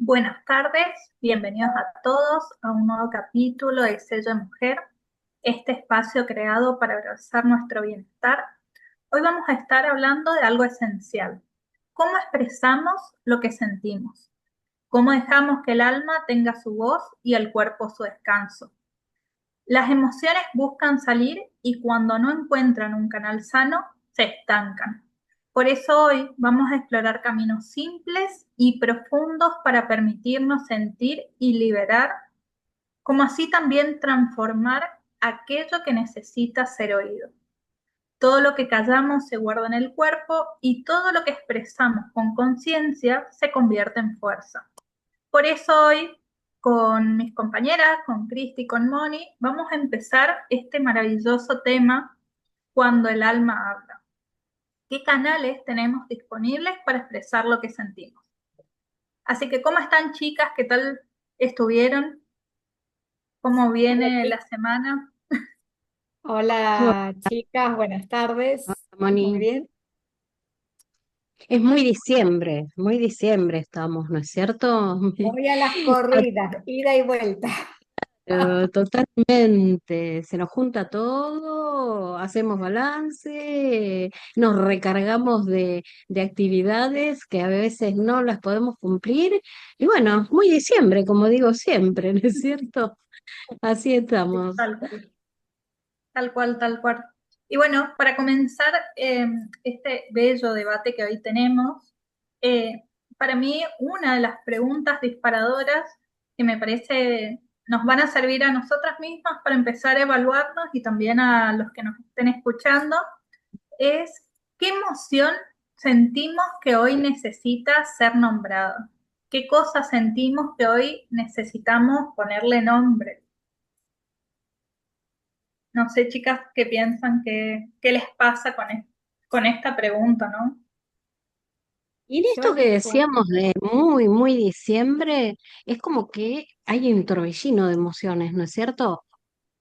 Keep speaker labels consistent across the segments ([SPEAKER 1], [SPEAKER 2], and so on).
[SPEAKER 1] Buenas tardes, bienvenidos a todos a un nuevo capítulo de Sello de Mujer, este espacio creado para abrazar nuestro bienestar. Hoy vamos a estar hablando de algo esencial, cómo expresamos lo que sentimos, cómo dejamos que el alma tenga su voz y el cuerpo su descanso. Las emociones buscan salir y cuando no encuentran un canal sano, se estancan. Por eso hoy vamos a explorar caminos simples y profundos para permitirnos sentir y liberar, como así también transformar aquello que necesita ser oído. Todo lo que callamos se guarda en el cuerpo y todo lo que expresamos con conciencia se convierte en fuerza. Por eso hoy, con mis compañeras, con Cristi y con Moni, vamos a empezar este maravilloso tema, cuando el alma habla. ¿Qué canales tenemos disponibles para expresar lo que sentimos? Así que, ¿cómo están, chicas? ¿Qué tal estuvieron? ¿Cómo
[SPEAKER 2] Hola,
[SPEAKER 1] viene la semana?
[SPEAKER 2] Hola,
[SPEAKER 3] Hola,
[SPEAKER 2] chicas, buenas tardes. Muy
[SPEAKER 3] Moni.
[SPEAKER 2] bien.
[SPEAKER 3] Es muy diciembre estamos, ¿no es cierto?
[SPEAKER 2] Voy a las corridas, ida y vuelta.
[SPEAKER 3] Totalmente, se nos junta todo, hacemos balance, nos recargamos de actividades que a veces no las podemos cumplir. Y bueno, muy diciembre, como digo siempre, ¿no es cierto? Así estamos.
[SPEAKER 1] Tal cual, tal cual, tal cual. Y bueno, para comenzar este bello debate que hoy tenemos, eh, para mí una de las preguntas disparadoras que me parece nos van a servir a nosotras mismas para empezar a evaluarnos y también a los que nos estén escuchando es ¿qué emoción sentimos que hoy necesita ser nombrada? ¿Qué cosa sentimos que hoy necesitamos ponerle nombre? No sé, chicas, qué piensan, qué les pasa con esta pregunta, ¿no?
[SPEAKER 3] Y en
[SPEAKER 2] Yo
[SPEAKER 3] esto que
[SPEAKER 2] elijo,
[SPEAKER 3] decíamos de muy diciembre, es como que hay un torbellino de emociones, ¿no es cierto?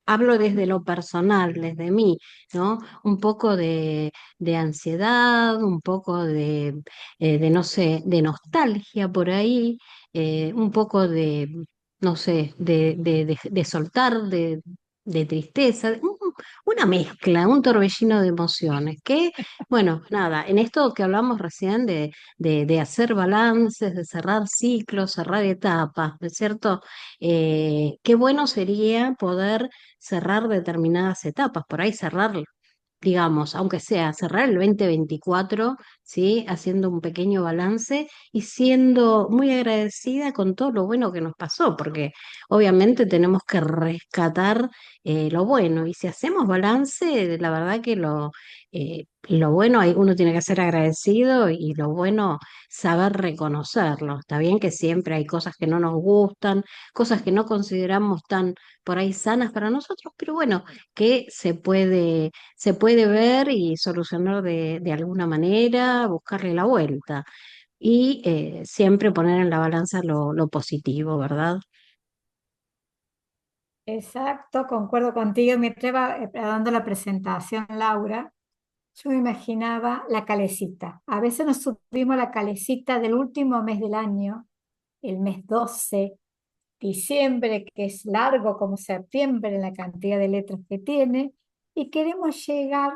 [SPEAKER 3] Hablo desde lo personal, desde mí, ¿no? Un poco de ansiedad, un poco de, no sé, de nostalgia por ahí, un poco de, no sé, de soltar, de tristeza, una mezcla, un torbellino de emociones, que, bueno, nada, en esto que hablamos recién de hacer balances, de cerrar ciclos, cerrar etapas, ¿no es cierto? Qué bueno sería poder cerrar determinadas etapas, por ahí cerrar, digamos, aunque sea cerrar el 2024, ¿sí? Haciendo un pequeño balance y siendo muy agradecida con todo lo bueno que nos pasó, porque obviamente tenemos que rescatar lo bueno, y si hacemos balance, la verdad que lo bueno, uno tiene que ser agradecido y lo bueno, saber reconocerlo. Está bien que siempre hay cosas que no nos gustan, cosas que no consideramos tan por ahí sanas para nosotros, pero bueno, que se puede ver y solucionar de alguna manera, buscarle la vuelta y siempre poner en la balanza lo positivo, ¿verdad?
[SPEAKER 2] exacto, concuerdo contigo. Me estaba dando la presentación, Laura. Yo me imaginaba la calecita. A veces nos subimos a la calecita del último mes del año, el mes 12, diciembre, que es largo como septiembre en la cantidad de letras que tiene, y queremos llegar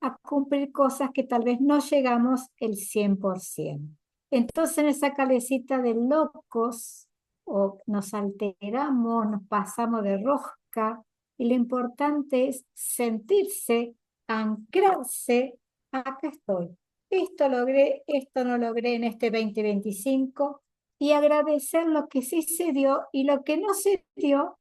[SPEAKER 2] a cumplir cosas que tal vez no llegamos el 100%. Entonces en esa calecita de locos o nos alteramos, nos pasamos de rosca y lo importante es sentirse, anclarse, acá estoy. Esto logré, esto no logré en este 2025 y agradecer lo que sí se dio y lo que no se dio,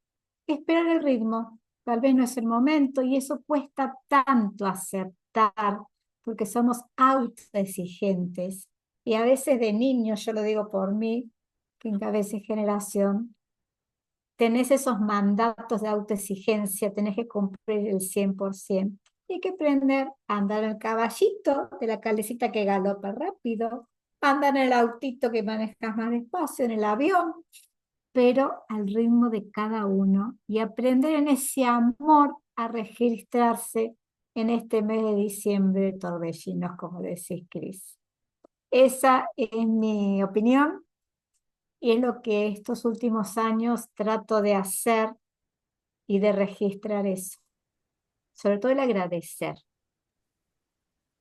[SPEAKER 2] esperar el ritmo. Tal vez no es el momento y eso cuesta tanto aceptar porque somos autoexigentes y a veces de niños, yo lo digo por mí, que encabece generación, tenés esos mandatos de autoexigencia, tenés que cumplir el 100%. Y hay que aprender a andar en el caballito de la calecita que galopa rápido, andar en el autito que manejas más despacio, en el avión, pero al ritmo de cada uno y aprender en ese amor a registrarse en este mes de diciembre de torbellinos, como decís, Cris. Esa es mi opinión. Y es lo que estos últimos años trato de hacer y de registrar eso. Sobre todo el agradecer.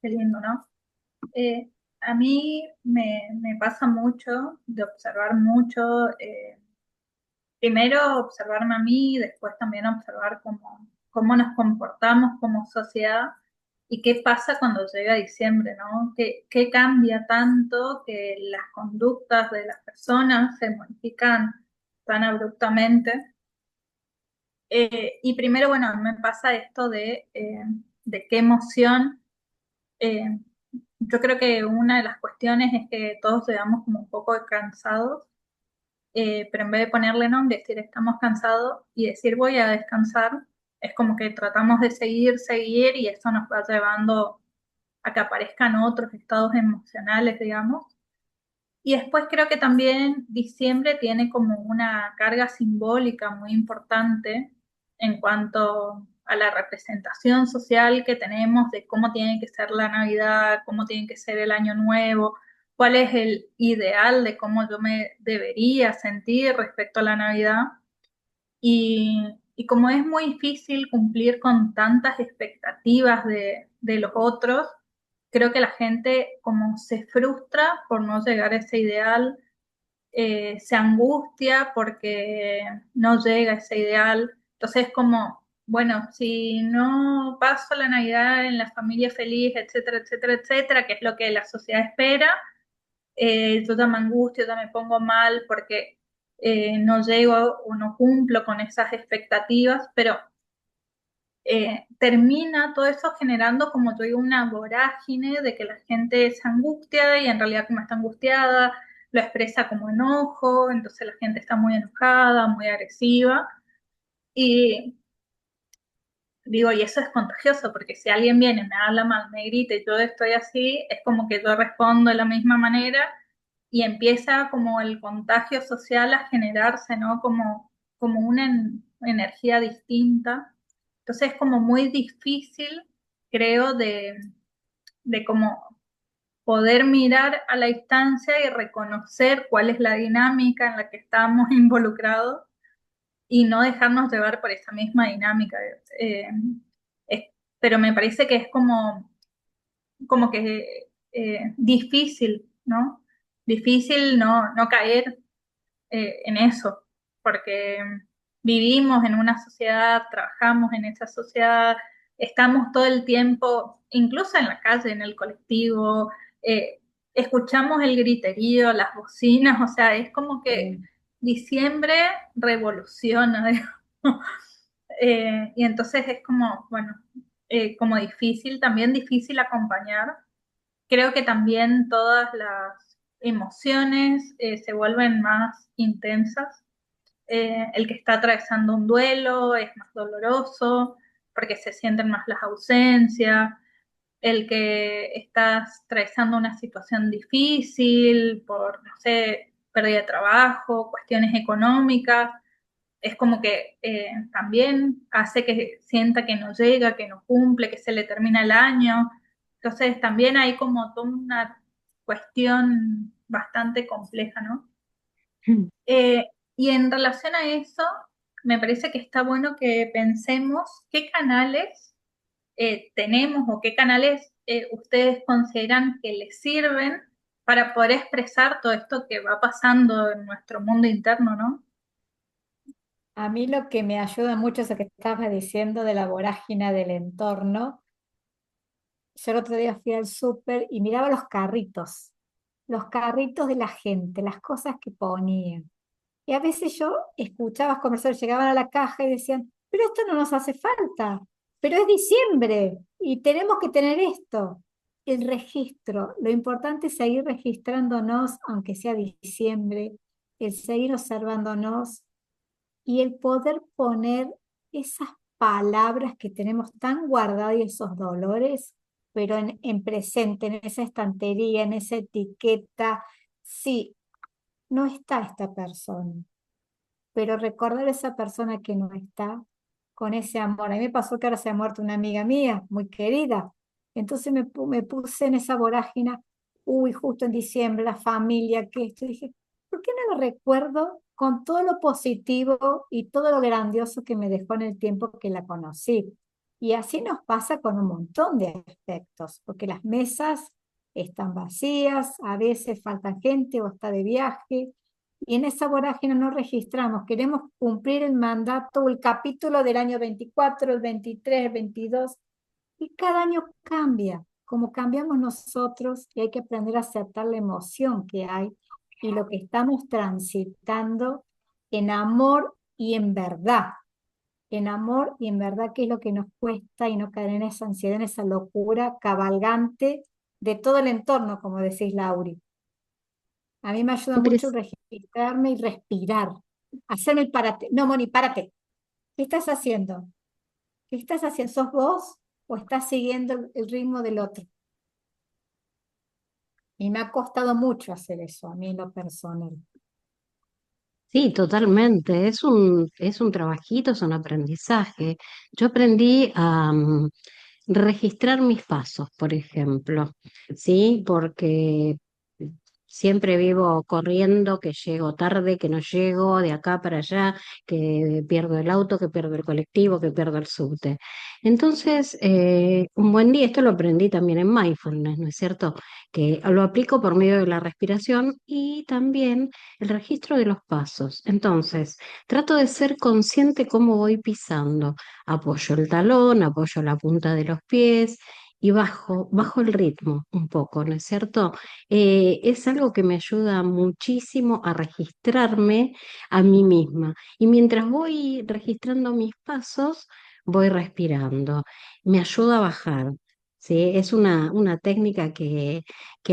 [SPEAKER 1] Qué lindo, ¿no? Eh, a mí me pasa mucho de observar mucho, primero observarme a mí, después también observar cómo nos comportamos como sociedad y qué pasa cuando llega diciembre, ¿no? ¿Qué cambia tanto que las conductas de las personas se modifican tan abruptamente? Y primero, bueno, me pasa esto de qué emoción. eh, yo creo que una de las cuestiones es que todos llegamos como un poco cansados, pero en vez de ponerle nombre, decir estamos cansados y decir voy a descansar, es como que tratamos de seguir y eso nos va llevando a que aparezcan otros estados emocionales, digamos. Y después creo que también diciembre tiene como una carga simbólica muy importante en cuanto a la representación social que tenemos de cómo tiene que ser la Navidad, cómo tiene que ser el Año Nuevo, cuál es el ideal de cómo yo me debería sentir respecto a la Navidad. Y como es muy difícil cumplir con tantas expectativas de los otros, creo que la gente como se frustra por no llegar a ese ideal, se angustia porque no llega a ese ideal. Entonces es como, bueno, si no paso la Navidad en la familia feliz, etcétera, etcétera, etcétera, que es lo que la sociedad espera, yo ya me angustio, ya me pongo mal porque no llego o no cumplo con esas expectativas, pero termina todo eso generando, como yo digo, una vorágine de que la gente se angustia y en realidad como está angustiada, lo expresa como enojo, entonces la gente está muy enojada, muy agresiva. Y digo, y eso es contagioso, porque si alguien viene, me habla mal, me grita y yo estoy así, es como que yo respondo de la misma manera y empieza como el contagio social a generarse, ¿no? Como una energía distinta. Entonces es como muy difícil, creo, de como poder mirar a la distancia y reconocer cuál es la dinámica en la que estamos involucrados y no dejarnos llevar por esa misma dinámica. Eh, es- pero me parece que es como que difícil, ¿no? Difícil no caer en eso, porque vivimos en una sociedad, trabajamos en esa sociedad, estamos todo el tiempo, incluso en la calle, en el colectivo, escuchamos el griterío, las bocinas, o sea, es como que diciembre revoluciona, digamos. Y entonces es como, bueno, como difícil, también difícil acompañar. Creo que también todas las emociones se vuelven más intensas. El que está atravesando un duelo es más doloroso porque se sienten más las ausencias. El que está atravesando una situación difícil por, no sé, pérdida de trabajo, cuestiones económicas, es como que también hace que sienta que no llega, que no cumple, que se le termina el año. Entonces también hay como toda una cuestión bastante compleja, ¿no? Eh, y en relación a eso, me parece que está bueno que pensemos qué canales tenemos o qué canales ustedes consideran que les sirven para poder expresar todo esto que va pasando en nuestro mundo interno, ¿no?
[SPEAKER 2] A mí lo que me ayuda mucho es lo que estabas diciendo de la vorágine del entorno. Yo el otro día fui al súper y miraba los carritos de la gente, las cosas que ponían. Y a veces yo escuchaba conversar, llegaban a la caja y decían, pero esto no nos hace falta, pero es diciembre y tenemos que tener esto. El registro, lo importante es seguir registrándonos, aunque sea diciembre, el seguir observándonos y el poder poner esas palabras que tenemos tan guardadas y esos dolores, pero en presente, en esa estantería, en esa etiqueta. Sí, no está esta persona, pero recordar a esa persona que no está con ese amor. A mí me pasó que ahora se ha muerto una amiga mía, muy querida. Entonces me puse en esa vorágine, uy, justo en diciembre, la familia, que esto. Y dije, ¿por qué no lo recuerdo con todo lo positivo y todo lo grandioso que me dejó en el tiempo que la conocí? Y así nos pasa con un montón de aspectos, porque las mesas están vacías, a veces falta gente o está de viaje, y en esa vorágine no registramos. Queremos cumplir el mandato o el capítulo del año 24, el 23, el 22, y cada año cambia, como cambiamos nosotros, y hay que aprender a aceptar la emoción que hay y lo que estamos transitando en amor y en verdad. En amor y en verdad, qué es lo que nos cuesta y no caer en esa ansiedad, en esa locura cabalgante de todo el entorno, como decís, Lauri. A mí me ayuda mucho registrarme y respirar, hacerme el párate. No, Moni, párate. ¿Qué estás haciendo? ¿Qué estás haciendo? ¿Sos vos o estás siguiendo el ritmo del otro? Y me ha costado mucho hacer eso, a mí en lo personal.
[SPEAKER 3] Sí, totalmente. Es un trabajito, es un aprendizaje. Yo aprendí a registrar mis pasos, por ejemplo, ¿sí? Porque siempre vivo corriendo, que llego tarde, que no llego de acá para allá, que pierdo el auto, que pierdo el colectivo, que pierdo el subte. Entonces, un buen día, esto lo aprendí también en mindfulness, ¿no es cierto? Que lo aplico por medio de la respiración y también el registro de los pasos. Entonces, trato de ser consciente cómo voy pisando. Apoyo el talón, apoyo la punta de los pies y bajo el ritmo un poco, ¿no es cierto? Es algo que me ayuda muchísimo a registrarme a mí misma. Y mientras voy registrando mis pasos, voy respirando. Me ayuda a bajar. ¿Sí? Es una técnica que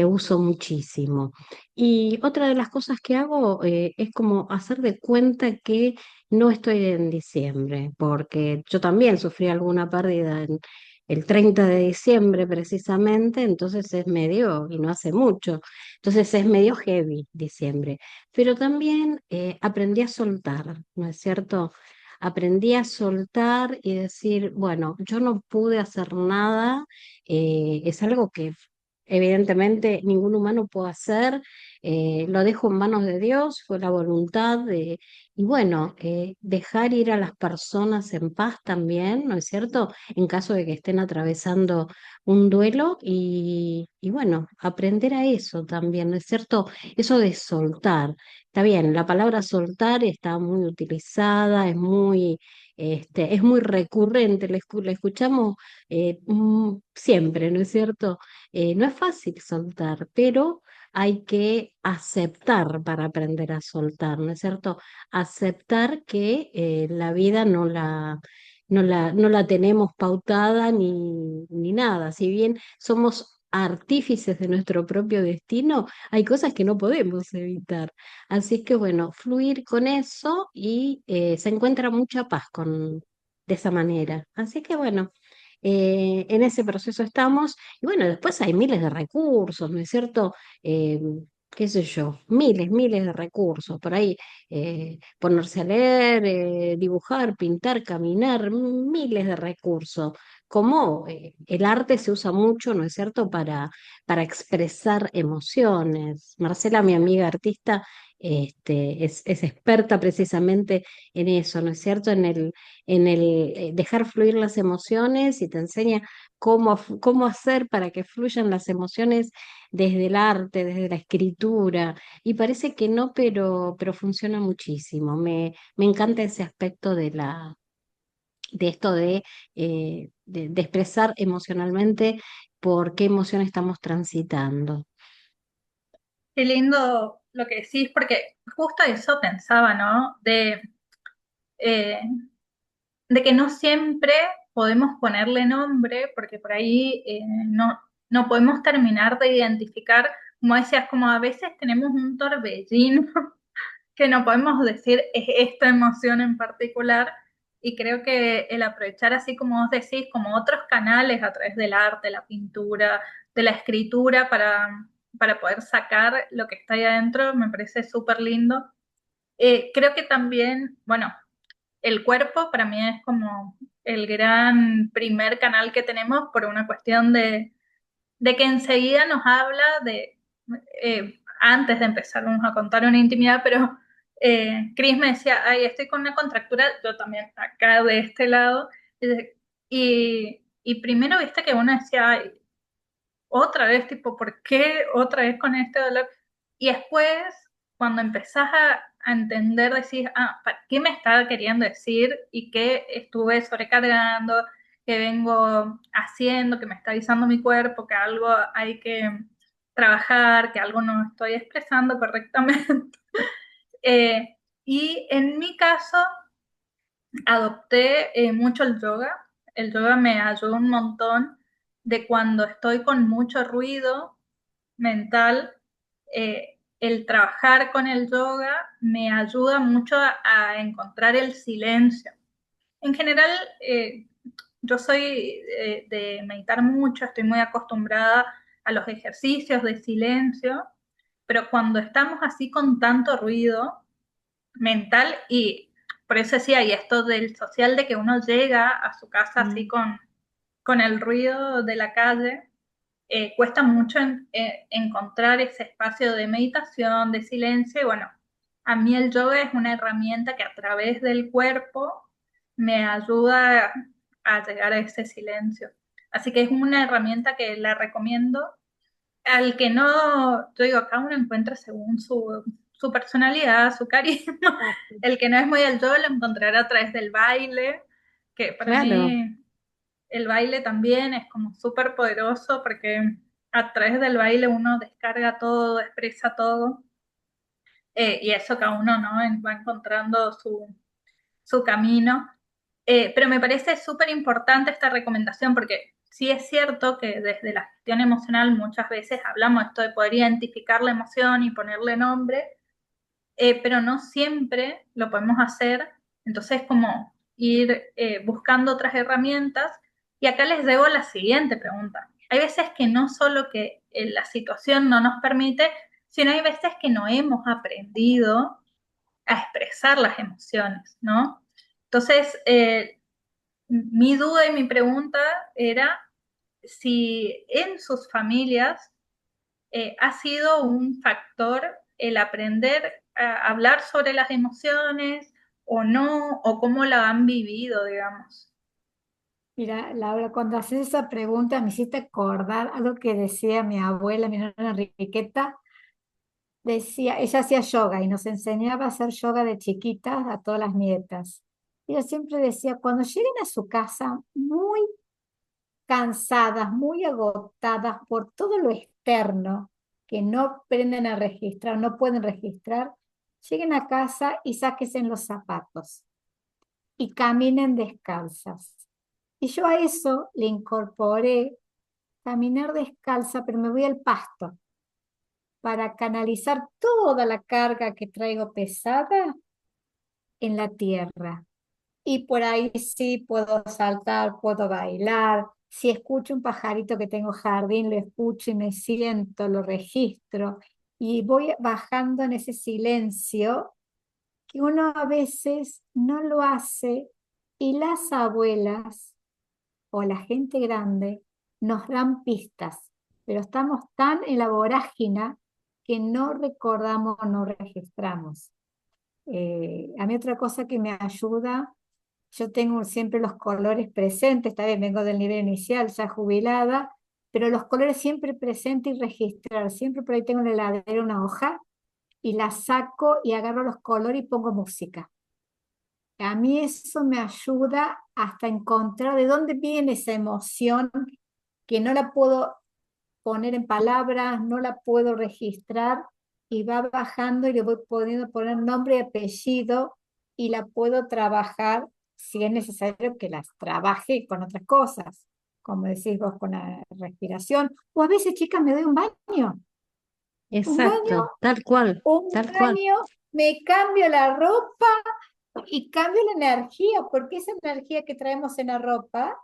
[SPEAKER 3] uso muchísimo. Y otra de las cosas que hago es como hacer de cuenta que no estoy en diciembre, porque yo también sufrí alguna pérdida el 30 de diciembre precisamente, entonces es medio, y no hace mucho, entonces es medio heavy diciembre. Pero también aprendí a soltar, ¿no es cierto? Aprendí a soltar y decir, bueno, yo no pude hacer nada, es algo que evidentemente ningún humano puede hacer, lo dejo en manos de Dios, fue la voluntad de, y bueno, dejar ir a las personas en paz también, ¿no es cierto? En caso de que estén atravesando un duelo y bueno, aprender a eso también, ¿no es cierto? Eso de soltar. Está bien, la palabra soltar está muy utilizada, es muy recurrente, la escuchamos siempre, ¿no es cierto? No es fácil soltar, pero hay que aceptar para aprender a soltar, ¿no es cierto? Aceptar que la vida no la tenemos pautada ni nada. Si bien somos artífices de nuestro propio destino, hay cosas que no podemos evitar. Así que bueno, fluir con eso y se encuentra mucha paz de esa manera. Así que bueno. En ese proceso estamos, y bueno, después hay miles de recursos, ¿no es cierto? Eh, qué sé yo, miles de recursos. Por ahí ponerse a leer, dibujar, pintar, caminar, miles de recursos. Como el arte se usa mucho, ¿no es cierto?, para expresar emociones. Marcela, mi amiga artista, es experta precisamente en eso, ¿no es cierto? En el dejar fluir las emociones y te enseña cómo hacer para que fluyan las emociones desde el arte, desde la escritura. Y parece que no, pero funciona muchísimo. Me encanta ese aspecto de esto de expresar emocionalmente por qué emoción estamos transitando.
[SPEAKER 1] Qué lindo lo que decís, porque justo eso pensaba, ¿no? Eh, de que no siempre podemos ponerle nombre, porque por ahí no podemos terminar de identificar, como decías, como a veces tenemos un torbellino que no podemos decir es esta emoción en particular, y creo que el aprovechar, así como vos decís, como otros canales a través del arte, la pintura, de la escritura, para poder sacar lo que está ahí adentro, me parece súper lindo. Creo que también, bueno, el cuerpo para mí es como el gran primer canal que tenemos por una cuestión de que enseguida nos habla de antes de empezar vamos a contar una intimidad, pero Cris me decía, ay, estoy con una contractura, yo también acá de este lado, y primero viste que uno decía, ay, otra vez, tipo, ¿por qué otra vez con este dolor? Y después, cuando empezás a entender, decís, ah, ¿qué me estaba queriendo decir? Y qué estuve sobrecargando, que vengo haciendo, que me está avisando mi cuerpo, que algo hay que trabajar, que algo no estoy expresando correctamente. Y en mi caso, adopté mucho el yoga. El yoga me ayudó un montón de cuando estoy con mucho ruido mental. El trabajar con el yoga me ayuda mucho a encontrar el silencio. En general, yo soy de meditar mucho, estoy muy acostumbrada a los ejercicios de silencio, pero cuando estamos así con tanto ruido mental, y por eso decía, y esto del social, de que uno llega a su casa así con el ruido de la calle, cuesta mucho encontrar ese espacio de meditación, de silencio, y bueno, a mí el yoga es una herramienta que a través del cuerpo me ayuda a llegar a ese silencio. Así que es una herramienta que la recomiendo al que no, yo digo, cada uno encuentra según su personalidad, su carisma.
[SPEAKER 2] Exacto.
[SPEAKER 1] El que no es muy del yoga lo encontrará a través del baile, que para
[SPEAKER 3] Claro.
[SPEAKER 1] mí el baile también es como súper poderoso porque a través del baile uno descarga todo, expresa todo, y eso cada uno, ¿no? Va encontrando su camino. Pero me parece súper importante esta recomendación porque sí es cierto que desde la gestión emocional muchas veces hablamos esto de poder identificar la emoción y ponerle nombre, pero no siempre lo podemos hacer. Entonces, como ir buscando otras herramientas. Y acá les debo la siguiente pregunta. Hay veces que no solo que la situación no nos permite, sino hay veces que no hemos aprendido a expresar las emociones, ¿no? Entonces, mi duda y mi pregunta era si en sus familias ha sido un factor el aprender a hablar sobre las emociones o no, o cómo la han vivido, digamos.
[SPEAKER 2] Mira, Laura, cuando haces esa pregunta me hiciste acordar algo que decía mi abuela, mi nona Enriqueta. Decía, ella hacía yoga y nos enseñaba a hacer yoga de chiquitas a todas las nietas. Ella siempre decía, cuando lleguen a su casa muy cansadas, muy agotadas por todo lo externo, que no aprenden a registrar, no pueden registrar, lleguen a casa y sáquense los zapatos y caminen descalzas. Y yo a eso le incorporé caminar descalza, pero me voy al pasto para canalizar toda la carga que traigo pesada en la tierra. Y por ahí sí puedo saltar, puedo bailar. Si escucho un pajarito que tengo jardín, lo escucho y me siento, lo registro. Y voy bajando en ese silencio que uno a veces no lo hace y las abuelas o la gente grande nos dan pistas, pero estamos tan en la vorágine que no recordamos o no registramos. A mí otra cosa que me ayuda, yo tengo siempre los colores presentes, esta vez vengo del nivel inicial, ya jubilada, pero los colores siempre presentes y registrar, siempre por ahí tengo en la heladera una hoja y la saco y agarro los colores y pongo música. A mí eso me ayuda hasta encontrar de dónde viene esa emoción que no la puedo poner en palabras, no la puedo registrar y va bajando y le voy pudiendo poner nombre y apellido y la puedo trabajar si es necesario que las trabaje con otras cosas, como decís vos con la respiración. O a veces, chicas, me doy un baño,
[SPEAKER 3] Exacto, tal cual,
[SPEAKER 2] un
[SPEAKER 3] tal cual.
[SPEAKER 2] baño, me cambio la ropa y cambio la energía, porque esa energía que traemos en la ropa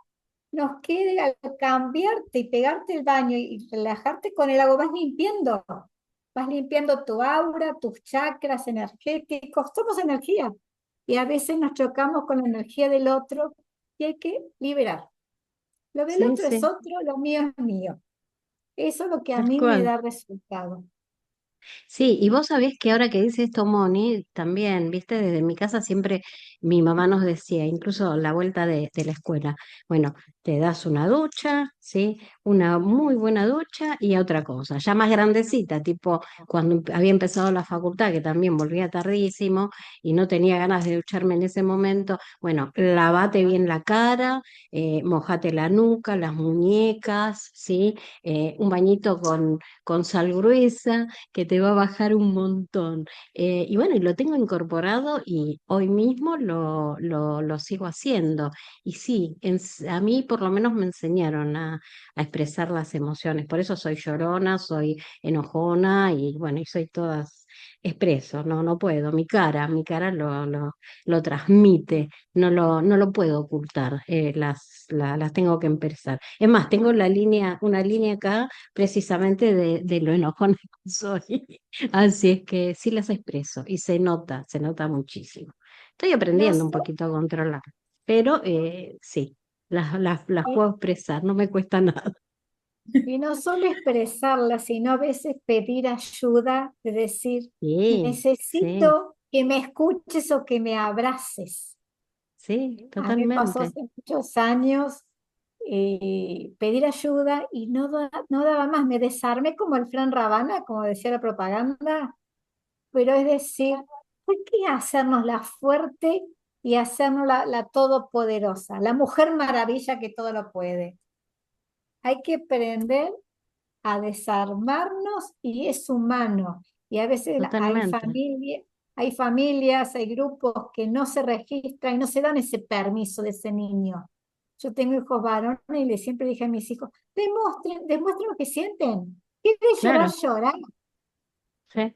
[SPEAKER 2] nos queda al cambiarte y pegarte el baño y relajarte con el agua, vas limpiando tu aura, tus chakras energéticos, somos energía. Y a veces nos chocamos con la energía del otro y hay que liberar. Lo del
[SPEAKER 3] Sí,
[SPEAKER 2] otro es
[SPEAKER 3] sí,
[SPEAKER 2] otro, lo mío es mío. Eso es lo que a
[SPEAKER 3] tal
[SPEAKER 2] mí me
[SPEAKER 3] cual.
[SPEAKER 2] da resultado.
[SPEAKER 3] Sí, y vos sabés que ahora que dice esto, Moni, también, viste, desde mi casa siempre mi mamá nos decía, incluso a la vuelta de la escuela, bueno, te das una ducha, ¿sí? Una muy buena ducha y otra cosa, ya más grandecita, tipo cuando había empezado la facultad, que también volvía tardísimo y no tenía ganas de ducharme en ese momento, bueno, lavate bien la cara, mojate la nuca, las muñecas, ¿sí? Un bañito con sal gruesa que te va a bajar un montón. Y bueno, y lo tengo incorporado y hoy mismo lo sigo haciendo. Y sí, a mí por lo menos me enseñaron a expresar las emociones. Por eso soy llorona, soy enojona y bueno, y soy todas expreso, no puedo. Mi cara lo transmite, no lo puedo ocultar. Las tengo que empezar. Es más, tengo una línea acá precisamente de lo enojona que soy. Así es que sí las expreso y se nota muchísimo. Estoy
[SPEAKER 2] No
[SPEAKER 3] aprendiendo un
[SPEAKER 2] sé,
[SPEAKER 3] poquito a controlar, pero sí, las
[SPEAKER 2] y,
[SPEAKER 3] puedo expresar, no me cuesta nada.
[SPEAKER 2] y no solo expresarla, sino a veces pedir ayuda, de decir,
[SPEAKER 3] Sí, sí,
[SPEAKER 2] necesito que me escuches o que me abraces.
[SPEAKER 3] sí,
[SPEAKER 2] A mí me pasó
[SPEAKER 3] totalmente,
[SPEAKER 2] hace muchos años pedir ayuda y no daba más, me desarmé como el Fran Rabana, como decía la propaganda, pero es decir, ¿por qué hacernos la fuerte y hacernos la todopoderosa, la mujer maravilla que todo lo puede? Hay que aprender a desarmarnos y es humano. Y a veces
[SPEAKER 3] totalmente,
[SPEAKER 2] hay familias, hay grupos que no se registran y no se dan ese permiso de ese niño. Yo tengo hijos varones y les siempre dije a mis hijos, demuestren lo que sienten. ¿Quieres llorar?
[SPEAKER 3] claro,
[SPEAKER 2] Llorar.
[SPEAKER 3] sí,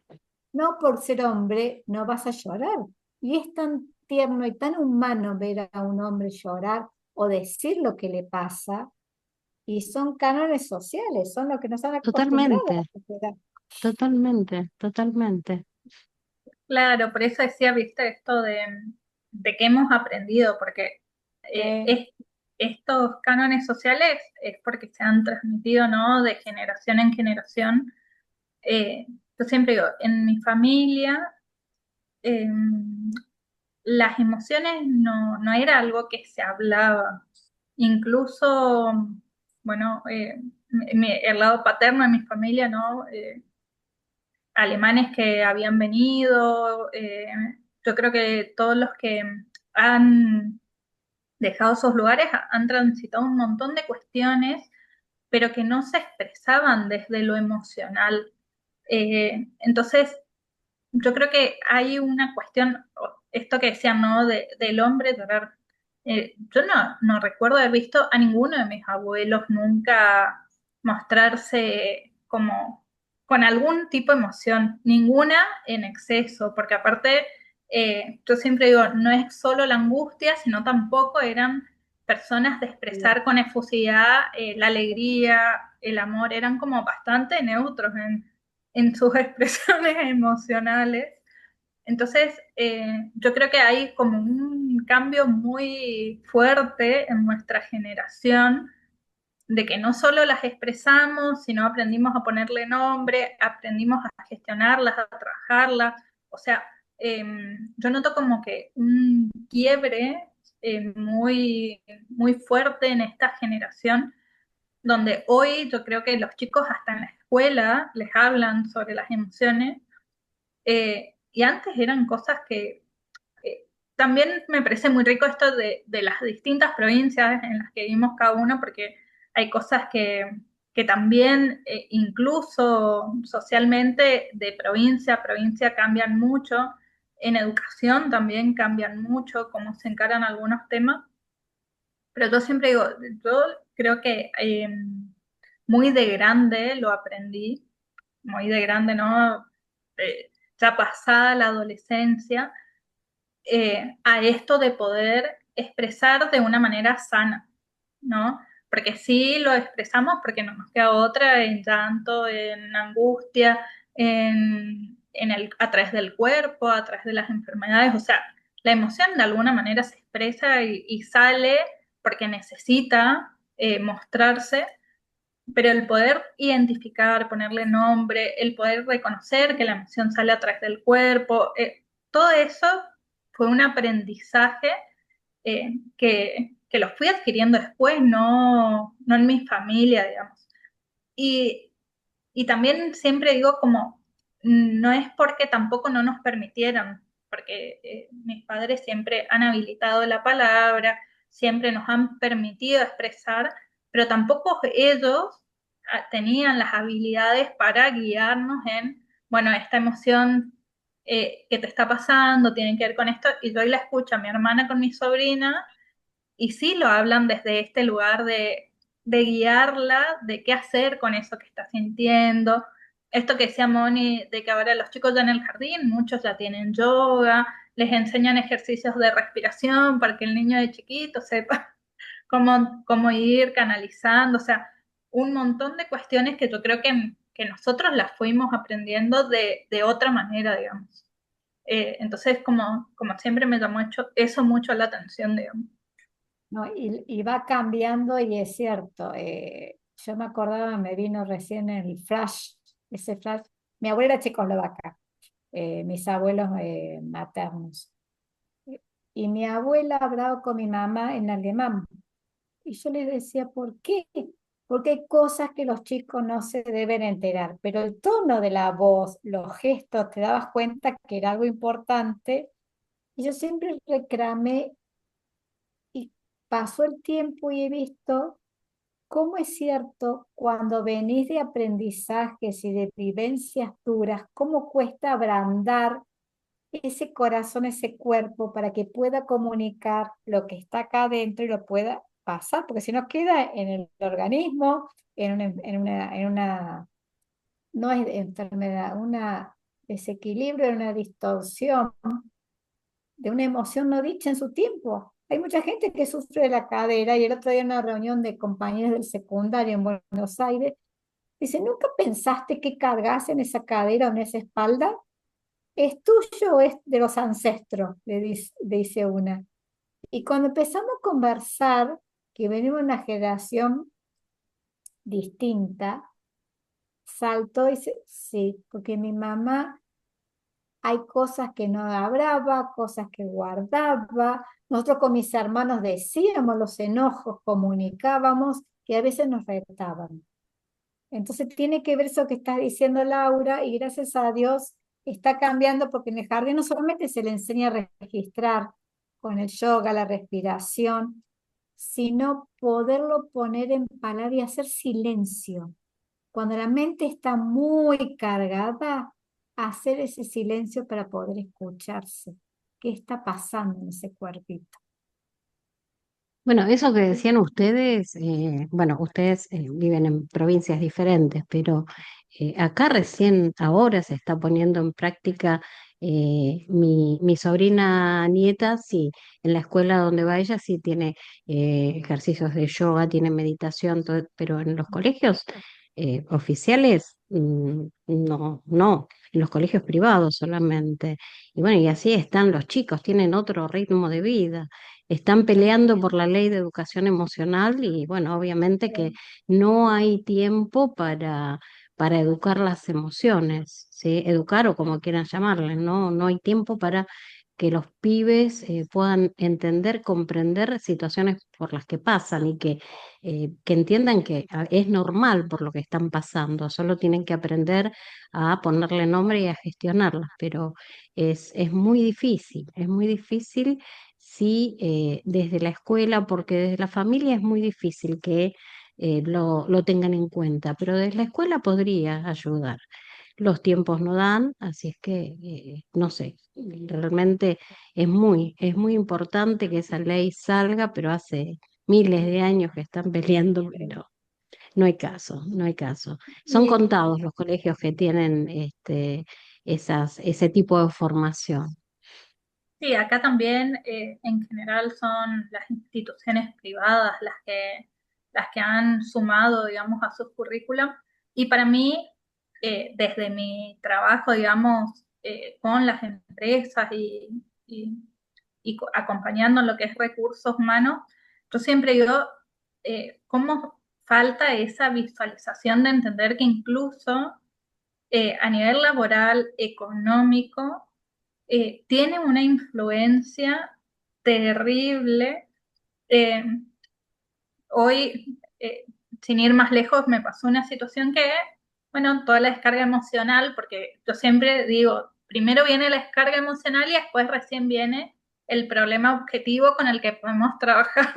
[SPEAKER 2] No por ser hombre, no vas a llorar. Y es tan tierno y tan humano ver a un hombre llorar o decir lo que le pasa. Y son cánones sociales, son lo que nos han acostumbrado a la
[SPEAKER 3] totalmente,
[SPEAKER 2] sociedad.
[SPEAKER 3] totalmente, totalmente.
[SPEAKER 1] Claro, por eso decía, viste, esto de que hemos aprendido, porque
[SPEAKER 2] Eh,
[SPEAKER 1] estos cánones sociales es porque se han transmitido, ¿no? De generación en generación. Eh, yo siempre digo, en mi familia, eh, las emociones no era algo que se hablaba. Incluso, bueno, el lado paterno de mi familia, ¿no? Alemanes que habían venido, yo creo que todos los que han dejado esos lugares han transitado un montón de cuestiones, pero que no se expresaban desde lo emocional. Entonces, yo creo que hay una cuestión, esto que decían, ¿no? Del hombre llorar. Yo no recuerdo haber visto a ninguno de mis abuelos nunca mostrarse como con algún tipo de emoción, ninguna en exceso, porque aparte, yo siempre digo, no es solo la angustia, sino tampoco eran personas de expresar con efusividad la alegría, el amor, eran como bastante neutros en sus expresiones emocionales. Entonces, yo creo que hay como un cambio muy fuerte en nuestra generación de que no solo las expresamos, sino aprendimos a ponerle nombre, aprendimos a gestionarlas, a trabajarlas. O sea, eh, yo noto como que un quiebre muy fuerte en esta generación donde hoy yo creo que los chicos hasta en la escuela les hablan sobre las emociones, y antes eran cosas que también me parece muy rico esto de las distintas provincias en las que vivimos cada uno, porque hay cosas que también, incluso socialmente, de provincia a provincia cambian mucho, en educación también cambian mucho, cómo se encaran algunos temas. Pero yo siempre digo, yo creo que muy de grande lo aprendí, muy de grande, ¿no? Ya pasada la adolescencia, a esto de poder expresar de una manera sana, ¿no? Porque sí lo expresamos porque no nos queda otra en llanto, en angustia, a través del cuerpo, a través de las enfermedades, o sea, la emoción de alguna manera se expresa y sale porque necesita mostrarse, pero el poder identificar, ponerle nombre, el poder reconocer que la emoción sale a través del cuerpo, todo eso fue un aprendizaje que lo fui adquiriendo después, no en mi familia, digamos. Y, y también siempre digo como, no es porque tampoco no nos permitieron, porque mis padres siempre han habilitado la palabra, siempre nos han permitido expresar, pero tampoco ellos tenían las habilidades para guiarnos en, bueno, esta emoción que te está pasando tiene que ver con esto, y yo hoy la escucho a mi hermana con mi sobrina y sí lo hablan desde este lugar de guiarla, de qué hacer con eso que está sintiendo. Esto que decía Moni, de que ahora los chicos ya en el jardín, muchos ya tienen yoga, les enseñan ejercicios de respiración para que el niño de chiquito sepa cómo ir canalizando, o sea, un montón de cuestiones que yo creo que nosotros las fuimos aprendiendo de otra manera, digamos. Entonces, como siempre me llamó eso mucho la atención, digamos.
[SPEAKER 2] ¿No? Y va cambiando y es cierto. Yo me acordaba, me vino recién el flash, ese flash. Mi abuela era checoslovaca, mis abuelos maternos. Y mi abuela hablaba con mi mamá en alemán. Y yo le decía, ¿por qué? Porque hay cosas que los chicos no se deben enterar, pero el tono de la voz, los gestos, te dabas cuenta que era algo importante. Y yo siempre reclamé y pasó el tiempo y he visto cómo es cierto cuando venís de aprendizajes y de vivencias duras, cómo cuesta abrandar ese corazón, ese cuerpo, para que pueda comunicar lo que está acá adentro y lo pueda pasar, porque si no queda en el organismo, en una, no es enfermedad, una desequilibrio, una distorsión de una emoción no dicha en su tiempo. Hay mucha gente que sufre de la cadera y el otro día en una reunión de compañeros del secundario en Buenos Aires, dice, ¿nunca pensaste que cargas en esa cadera o en esa espalda? ¿Es tuyo o es de los ancestros? Le dice una. Y cuando empezamos a conversar, que venimos de una generación distinta, saltó y dice, sí, porque mi mamá hay cosas que no hablaba, cosas que guardaba. Nosotros con mis hermanos decíamos los enojos, comunicábamos y a veces nos retaban. Entonces tiene que ver eso que está diciendo Laura y gracias a Dios está cambiando porque en el jardín no solamente se le enseña a registrar con el yoga, la respiración, sino poderlo poner en palabras y hacer silencio. Cuando la mente está muy cargada, hacer ese silencio para poder escucharse. ¿Qué está pasando en ese cuerpito?
[SPEAKER 3] Bueno, eso que decían ustedes, bueno, ustedes viven en provincias diferentes, pero acá recién ahora se está poniendo en práctica mi sobrina nieta, sí, en la escuela donde va ella sí tiene ejercicios de yoga, tiene meditación, pero en los colegios oficiales no, no, en los colegios privados solamente. Y bueno, y así están los chicos, tienen otro ritmo de vida, están peleando por la ley de educación emocional y bueno, obviamente que no hay tiempo para educar las emociones, ¿sí? Educar o como quieran llamarle, no, no hay tiempo para que los pibes puedan entender, comprender situaciones por las que pasan y que entiendan que es normal por lo que están pasando, solo tienen que aprender a ponerle nombre y a gestionarlas, pero es es muy difícil sí, desde la escuela, porque desde la familia es muy difícil que lo tengan en cuenta, pero desde la escuela podría ayudar. Los tiempos no dan, así es que, no sé, realmente es muy importante que esa ley salga, pero hace miles de años que están peleando, pero no hay caso, no hay caso. Son
[SPEAKER 2] Y,
[SPEAKER 3] contados los colegios que tienen ese tipo de formación.
[SPEAKER 1] Sí, acá también en general son las instituciones privadas las que han sumado, digamos, a sus currículum. Y para mí, desde mi trabajo, digamos, con las empresas acompañando lo que es recursos humanos, yo siempre digo, ¿cómo falta esa visualización de entender que incluso a nivel laboral, económico, tiene una influencia terrible. Eh, Hoy, sin ir más lejos, me pasó una situación que, bueno, toda la descarga emocional, porque yo siempre digo, primero viene la descarga emocional y después recién viene el problema objetivo con el que podemos trabajar.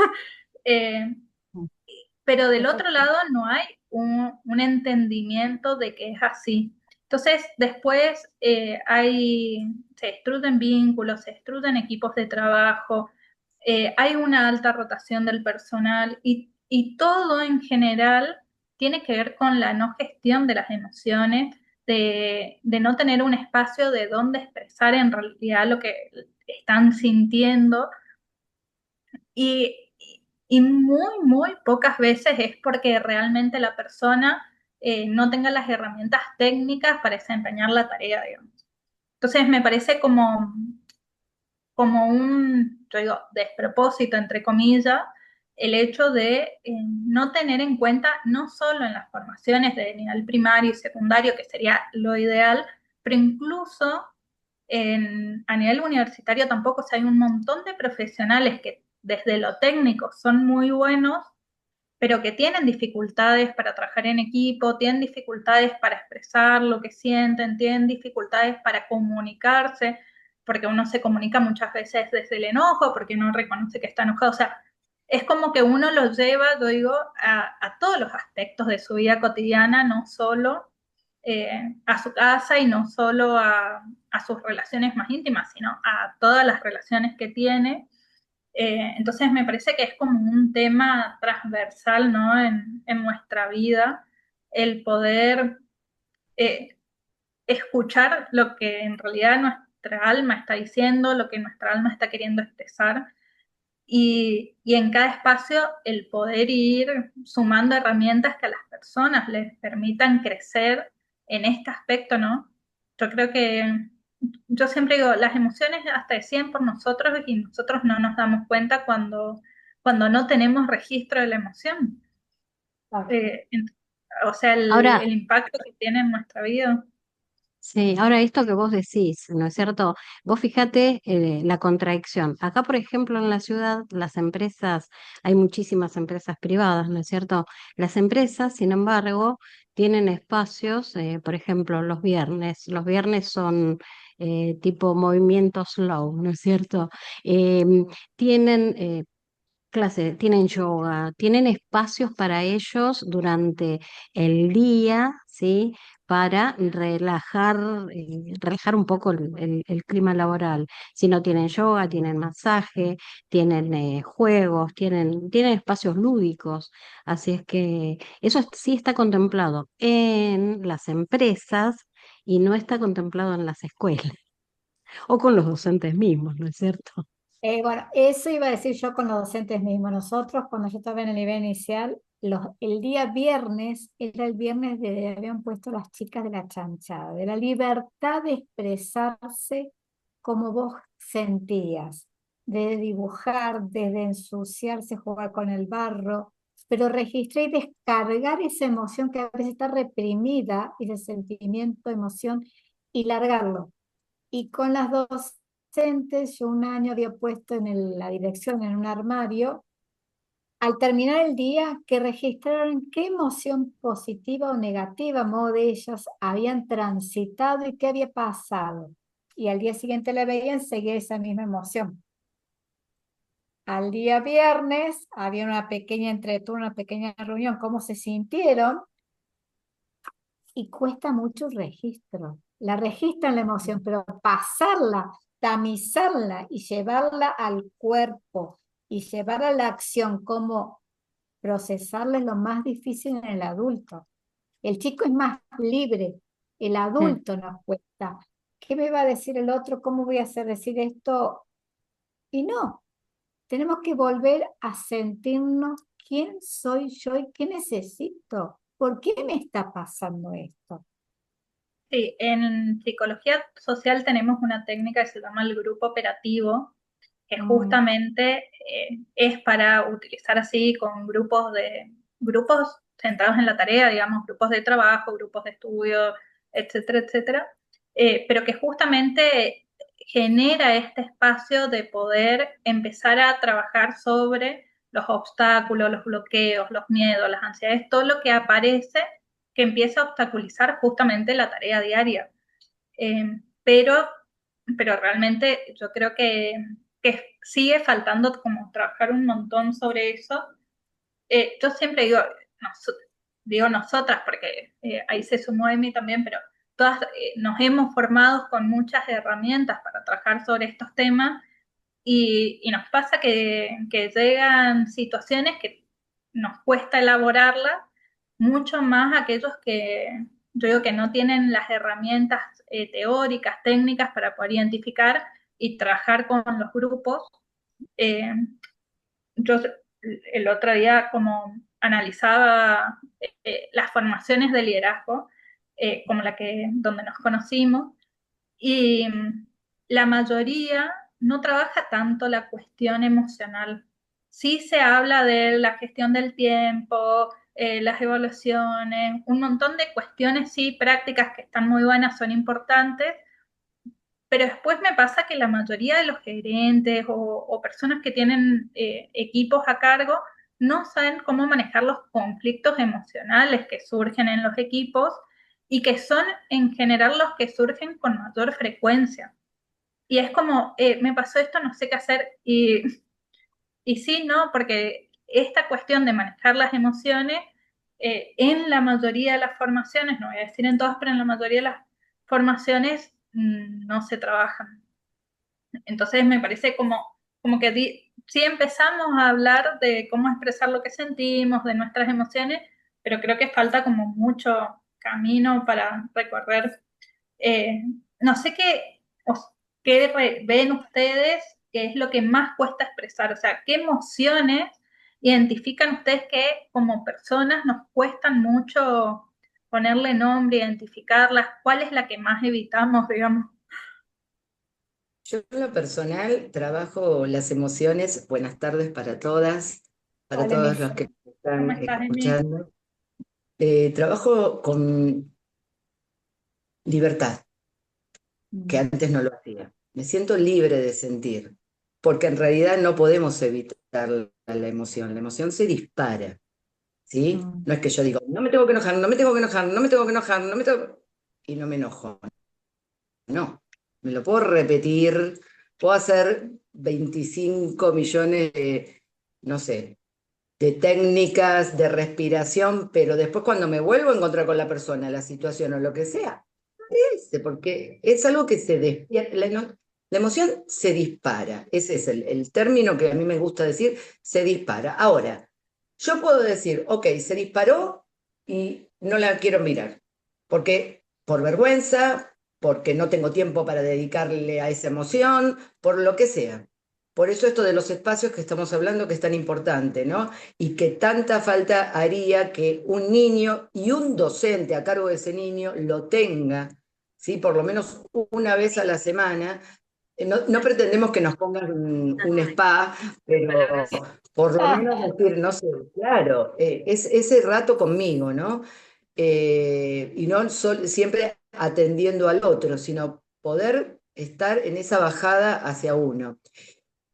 [SPEAKER 1] Eh, pero del otro
[SPEAKER 2] Perfecto.
[SPEAKER 1] lado no hay un entendimiento de que es así. Entonces, después se destruyen vínculos, se destruyen equipos de trabajo, hay una alta rotación del personal y todo en general tiene que ver con la no gestión de las emociones, de no tener un espacio de donde expresar en realidad lo que están sintiendo y, y muy, muy pocas veces es porque realmente la persona no tenga las herramientas técnicas para desempeñar la tarea, digamos. Entonces me parece como un, yo digo, despropósito, entre comillas, el hecho de no tener en cuenta, no solo en las formaciones de nivel primario y secundario, que sería lo ideal, pero incluso a nivel universitario tampoco, o sea, hay un montón de profesionales que desde lo técnico son muy buenos, pero que tienen dificultades para trabajar en equipo, tienen dificultades para expresar lo que sienten, tienen dificultades para comunicarse, porque uno se comunica muchas veces desde el enojo, porque no reconoce que está enojado. O sea, es como que uno lo lleva, yo digo, a todos los aspectos de su vida cotidiana, no solo a su casa y no solo a sus relaciones más íntimas, sino a todas las relaciones que tiene. Entonces me parece que es como un tema transversal, ¿no? En nuestra vida, el poder eh, escuchar lo que en realidad nuestra alma está diciendo, lo que nuestra alma está queriendo expresar, y en cada espacio el poder ir sumando herramientas que a las personas les permitan crecer en este aspecto, ¿no? Yo creo que, yo siempre digo, las emociones hasta deciden por nosotros y nosotros no nos damos cuenta cuando no tenemos registro de la emoción.
[SPEAKER 2] Claro.
[SPEAKER 1] Eh, en- o sea,
[SPEAKER 3] Ahora,
[SPEAKER 1] el impacto que tiene en nuestra vida.
[SPEAKER 3] sí, ahora esto que vos decís, ¿no es cierto? Vos fíjate la contradicción. Acá, por ejemplo, en la ciudad, las empresas, hay muchísimas empresas privadas, ¿no es cierto? Las empresas, sin embargo, tienen espacios, por ejemplo, los viernes. Los viernes son tipo movimiento slow, ¿no es cierto? Tienen clase, tienen yoga, tienen espacios para ellos durante el día, ¿sí? Para relajar un poco el clima laboral. Si no tienen yoga, tienen masaje, tienen juegos, tienen espacios lúdicos. Así es que eso sí está contemplado en las empresas y no está contemplado en las escuelas o con los docentes mismos, ¿no es cierto?
[SPEAKER 2] Bueno, eso iba a decir yo con los docentes mismos. Nosotros, cuando yo estaba en el nivel inicial, el día viernes era el viernes de habían puesto las chicas de la chanchada, de la libertad de expresarse como vos sentías, de dibujar, desde ensuciarse, jugar con el barro, pero registrar y descargar esa emoción que a veces está reprimida, ese sentimiento, emoción, y largarlo. Y con las docentes, yo un año había puesto en la dirección, en un armario, al terminar el día, que registraron qué emoción positiva o negativa, a modo de ellas, habían transitado y qué había pasado. Y al día siguiente le veían seguir esa misma emoción. Al día viernes había una pequeña entreturno, una pequeña reunión, cómo se sintieron, y cuesta mucho el registro. La registran la emoción, pero pasarla, tamizarla y llevarla al cuerpo y llevarla a la acción, como procesarla es lo más difícil en el adulto. El chico es más libre, el
[SPEAKER 3] Mm.
[SPEAKER 2] adulto nos cuesta. ¿Qué me va a decir el otro? ¿Cómo voy a hacer decir esto? Y no, tenemos que volver a sentirnos quién soy yo y qué necesito. ¿Por qué me está pasando esto?
[SPEAKER 1] Sí, en psicología social tenemos una técnica que se llama el grupo operativo, que
[SPEAKER 2] Mm,
[SPEAKER 1] justamente es para utilizar así con grupos grupos centrados en la tarea, digamos, grupos de trabajo, grupos de estudio, etcétera, etcétera, pero que justamente genera este espacio de poder empezar a trabajar sobre los obstáculos, los bloqueos, los miedos, las ansiedades, todo lo que aparece que empieza a obstaculizar justamente la tarea diaria. Eh, pero, pero realmente yo creo que sigue faltando como trabajar un montón sobre eso. Yo siempre digo, digo nosotras, porque ahí se sumó Emi también, pero todas nos hemos formado con muchas herramientas para trabajar sobre estos temas y nos pasa que llegan situaciones que nos cuesta elaborarlas, mucho más aquellos que yo digo que no tienen las herramientas teóricas, técnicas para poder identificar y trabajar con los grupos. Eh, yo el otro día como analizaba las formaciones de liderazgo, como la que donde nos conocimos, y la mayoría no trabaja tanto la cuestión emocional. Sí se habla de la gestión del tiempo, las evaluaciones, un montón de cuestiones, sí, prácticas que están muy buenas, son importantes, pero después me pasa que la mayoría de los gerentes o personas que tienen equipos a cargo no saben cómo manejar los conflictos emocionales que surgen en los equipos y que son en general los que surgen con mayor frecuencia. Y es como, me pasó esto, no sé qué hacer. Y sí, no, porque esta cuestión de manejar las emociones, en la mayoría de las formaciones, no voy a decir en todas, pero en la mayoría de las formaciones no se trabajan. Entonces me parece como que sí empezamos a hablar de cómo expresar lo que sentimos, de nuestras emociones, pero creo que falta como mucho camino para recorrer. Eh, no sé qué ven ustedes, qué es lo que más cuesta expresar, o sea, qué emociones identifican ustedes que como personas nos cuestan mucho ponerle nombre, identificarlas, cuál es la que más evitamos, digamos.
[SPEAKER 4] Yo en lo personal trabajo las emociones. Buenas tardes para todas, para
[SPEAKER 2] Hola,
[SPEAKER 4] todos los
[SPEAKER 2] Emi.
[SPEAKER 4] que me
[SPEAKER 1] ¿Cómo
[SPEAKER 4] están
[SPEAKER 1] estás, Emi?
[SPEAKER 4] escuchando. Trabajo con libertad, que
[SPEAKER 2] Mm.
[SPEAKER 4] antes no lo hacía. Me siento libre de sentir, porque en realidad no podemos evitar la emoción. La emoción se dispara, ¿sí?
[SPEAKER 2] Mm.
[SPEAKER 4] No es que yo digo, no me tengo que enojar, no me tengo que enojar, no me tengo que enojar, no me tengo... y no me enojo. No, me lo puedo repetir, puedo hacer 25 millones de, no sé, de técnicas de respiración, pero después cuando me vuelvo a encontrar con la persona, la situación o lo que sea, aparece, porque es algo que se despierta, la emoción se dispara, ese es el término que a mí me gusta decir, se dispara. Ahora, yo puedo decir, ok, se disparó y no la quiero mirar, porque por vergüenza, porque no tengo tiempo para dedicarle a esa emoción, por lo que sea. Por eso esto de los espacios que estamos hablando que es tan importante, ¿no? Y que tanta falta haría que un niño y un docente a cargo de ese niño lo tenga, ¿sí? Por lo menos una vez a la semana. No pretendemos que nos pongan un spa, pero por lo menos decir, no sé, claro, es ese rato conmigo, ¿no? Y no siempre atendiendo al otro, sino poder estar en esa bajada hacia uno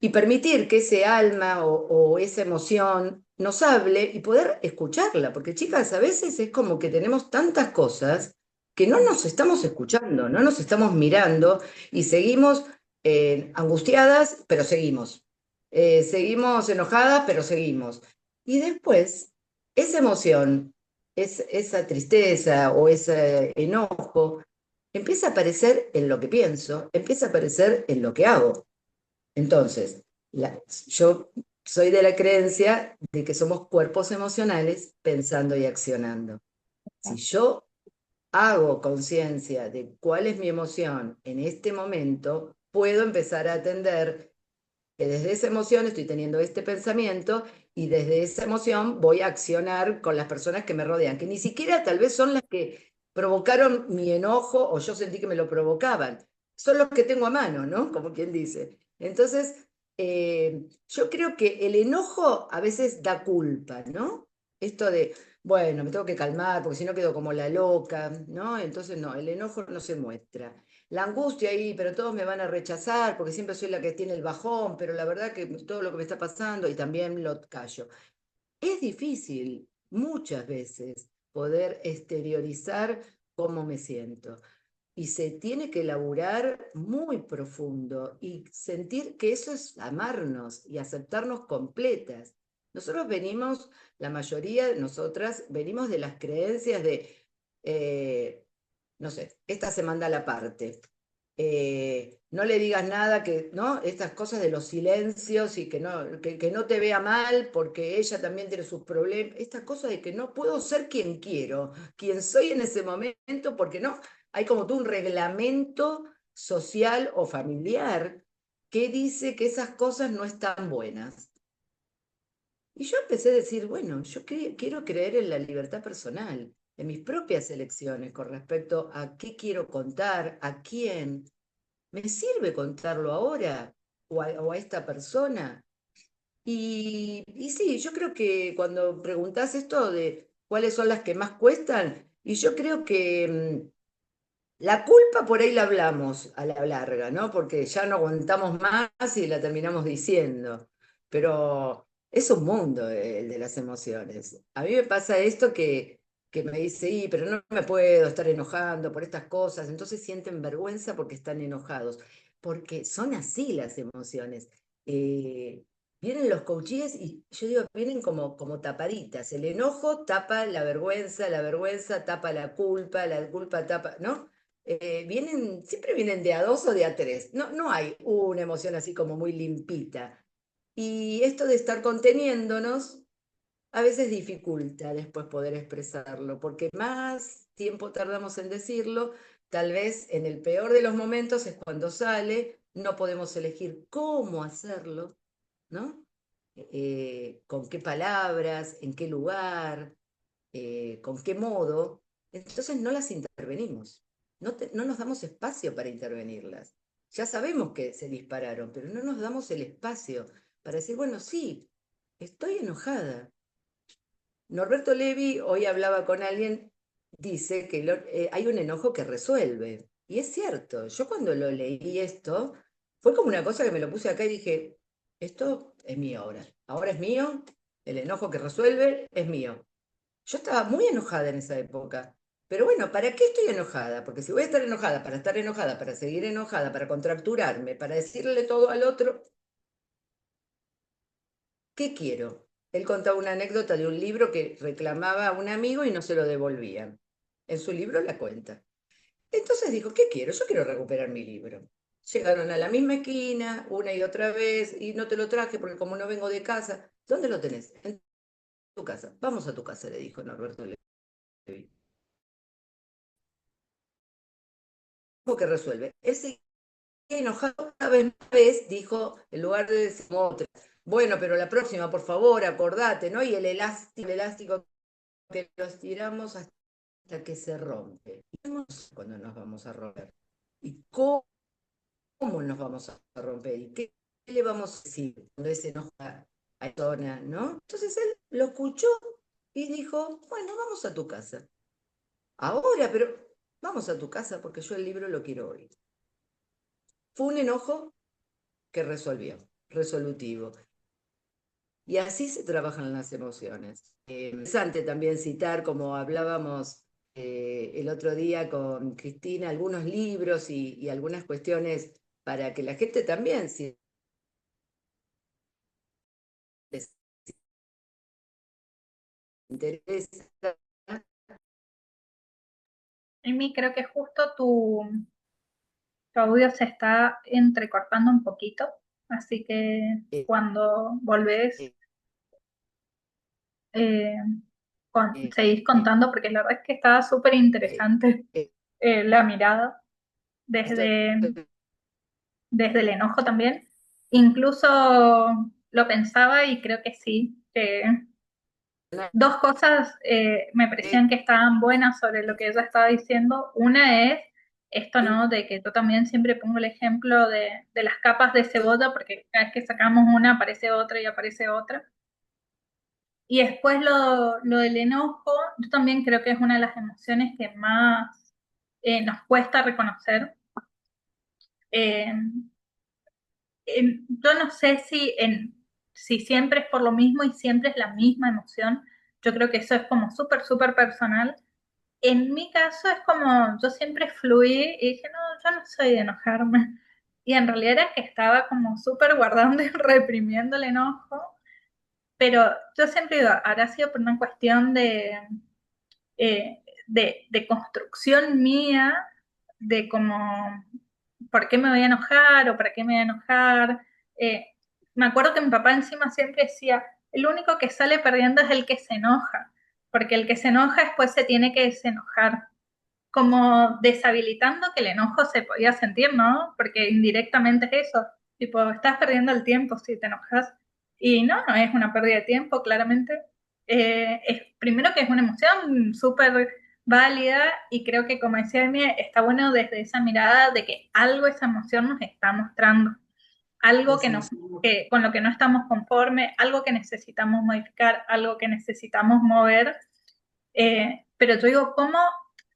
[SPEAKER 4] y permitir que ese alma o esa emoción nos hable y poder escucharla, porque chicas, a veces es como que tenemos tantas cosas que no nos estamos escuchando, no nos estamos mirando y seguimos angustiadas, pero seguimos. Seguimos enojadas, pero seguimos. Y después, esa emoción, esa tristeza o ese enojo, empieza a aparecer en lo que pienso, empieza a aparecer en lo que hago. Entonces, yo soy de la creencia de que somos cuerpos emocionales pensando y accionando. Si yo hago conciencia de cuál es mi emoción en este momento, puedo empezar a atender que desde esa emoción estoy teniendo este pensamiento y desde esa emoción voy a accionar con las personas que me rodean, que ni siquiera tal vez son las que provocaron mi enojo o yo sentí que me lo provocaban. Son los que tengo a mano, ¿no? Como quien dice. Entonces, yo creo que el enojo a veces da culpa, ¿no? esto de, bueno, me tengo que calmar porque si no quedo como la loca, ¿no? Entonces no, el enojo no se muestra. La angustia ahí, pero todos me van a rechazar porque siempre soy la que tiene el bajón, pero la verdad que todo lo que me está pasando y también lo callo. Es difícil muchas veces poder exteriorizar cómo me siento y se tiene que elaborar muy profundo y sentir que eso es amarnos y aceptarnos completas. Nosotros venimos, la mayoría de nosotras, venimos de las creencias de, no sé, esta se manda a la parte. No le digas nada, que, ¿no? Estas cosas de los silencios y que no te vea mal porque ella también tiene sus problemas. Estas cosas de que no puedo ser quien quiero, quien soy en ese momento, porque no, hay como tú un reglamento social o familiar que dice que esas cosas no están buenas. Y yo empecé a decir, bueno, yo quiero creer en la libertad personal, en mis propias elecciones con respecto a qué quiero contar, a quién. ¿Me sirve contarlo ahora o a esta persona? Y sí, yo creo que cuando preguntás esto de cuáles son las que más cuestan, y yo creo que la culpa por ahí la hablamos a la larga, ¿no? Porque ya no aguantamos más y la terminamos diciendo. Pero es un mundo el de las emociones. A mí me pasa esto que me dice, y, pero no me puedo estar enojando por estas cosas. Entonces sienten vergüenza porque están enojados. Porque son así las emociones. Vienen los coaches y yo digo, vienen como tapaditas. El enojo tapa la vergüenza tapa la culpa tapa, ¿no? Siempre vienen de a dos o de a tres. No, no hay una emoción así como muy limpita. Y esto de estar conteniéndonos a veces dificulta después poder expresarlo, porque más tiempo tardamos en decirlo, tal vez en el peor de los momentos es cuando sale, no podemos elegir cómo hacerlo, ¿no? Con qué palabras, en qué lugar, con qué modo, entonces no las intervenimos, no nos damos espacio para intervenirlas. Ya sabemos que se dispararon, pero no nos damos el espacio para decir, bueno, sí, estoy enojada. Norberto Levi, hoy hablaba con alguien, dice que hay un enojo que resuelve. Y es cierto, yo cuando lo leí esto, fue como una cosa que me lo puse acá y dije, esto es mío ahora. Ahora es mío, el enojo que resuelve es mío. Yo estaba muy enojada en esa época. Pero bueno, ¿para qué estoy enojada? Porque si voy a estar enojada, para seguir enojada, para contracturarme, para decirle todo al otro, ¿qué quiero? Él contaba una anécdota de un libro que reclamaba a un amigo y no se lo devolvían. En su libro la cuenta. Entonces dijo, ¿qué quiero? Yo quiero recuperar mi libro. Llegaron a la misma esquina una y otra vez y no te lo traje porque como no vengo de casa, ¿dónde lo tenés? En tu casa. Vamos a tu casa, le dijo Norberto Levi. Que resuelve. Él seguía enojado una vez, dijo, en lugar de decir otra, bueno, pero la próxima, por favor, acordate, ¿no? Y el elástico que los tiramos hasta que se rompe. Y no sé cuándo nos vamos a romper. ¿Y cómo nos vamos a romper? ¿Y qué le vamos a decir cuando se enoja a la persona, ¿no? Entonces él lo escuchó y dijo, bueno, vamos a tu casa. Ahora, pero vamos a tu casa porque yo el libro lo quiero hoy. Fue un enojo que resolvió, resolutivo. Y así se trabajan las emociones. Interesante también citar, como hablábamos el otro día con Cristina, algunos libros y algunas cuestiones para que la gente también, si les interesa,
[SPEAKER 1] Amy, creo que justo tu audio se está entrecortando un poquito, así que
[SPEAKER 4] eh,
[SPEAKER 1] cuando volvés,
[SPEAKER 4] eh,
[SPEAKER 1] eh,
[SPEAKER 4] eh,
[SPEAKER 1] seguís
[SPEAKER 4] eh,
[SPEAKER 1] contando, porque la verdad es que estaba súper
[SPEAKER 4] eh,
[SPEAKER 1] interesante
[SPEAKER 4] eh,
[SPEAKER 1] la mirada
[SPEAKER 4] esto-
[SPEAKER 1] desde el enojo también. Incluso lo pensaba y creo que sí, que dos cosas me parecían que estaban buenas sobre lo que ella estaba diciendo. Una es esto, ¿no? De que yo también siempre pongo el ejemplo de las capas de cebolla, porque cada vez que sacamos una aparece otra y aparece otra. Y después lo del enojo, yo también creo que es una de las emociones que más nos cuesta reconocer. Eh, yo no sé si siempre es por lo mismo y siempre es la misma emoción. Yo creo que eso es como súper, súper personal. En mi caso es como yo siempre fluí y dije, no, yo no soy de enojarme. Y en realidad era que estaba como súper guardando y reprimiendo el enojo. Pero yo siempre digo, habrá sido por una cuestión de construcción mía, de como, ¿por qué me voy a enojar o para qué me voy a enojar? Eh, Me acuerdo que mi papá encima siempre decía, el único que sale perdiendo es el que se enoja, porque el que se enoja después se tiene que desenojar, como deshabilitando que el enojo se podía sentir, ¿no? Porque indirectamente es eso, tipo, estás perdiendo el tiempo si te enojas. Y no, no es una pérdida de tiempo, claramente. Primero que es una emoción súper válida y creo que, como decía Emi, está bueno desde esa mirada de que algo esa emoción nos está mostrando, algo
[SPEAKER 4] Las emociones.
[SPEAKER 1] con lo que no estamos conformes, algo que necesitamos modificar, algo que necesitamos mover. Pero yo digo, ¿cómo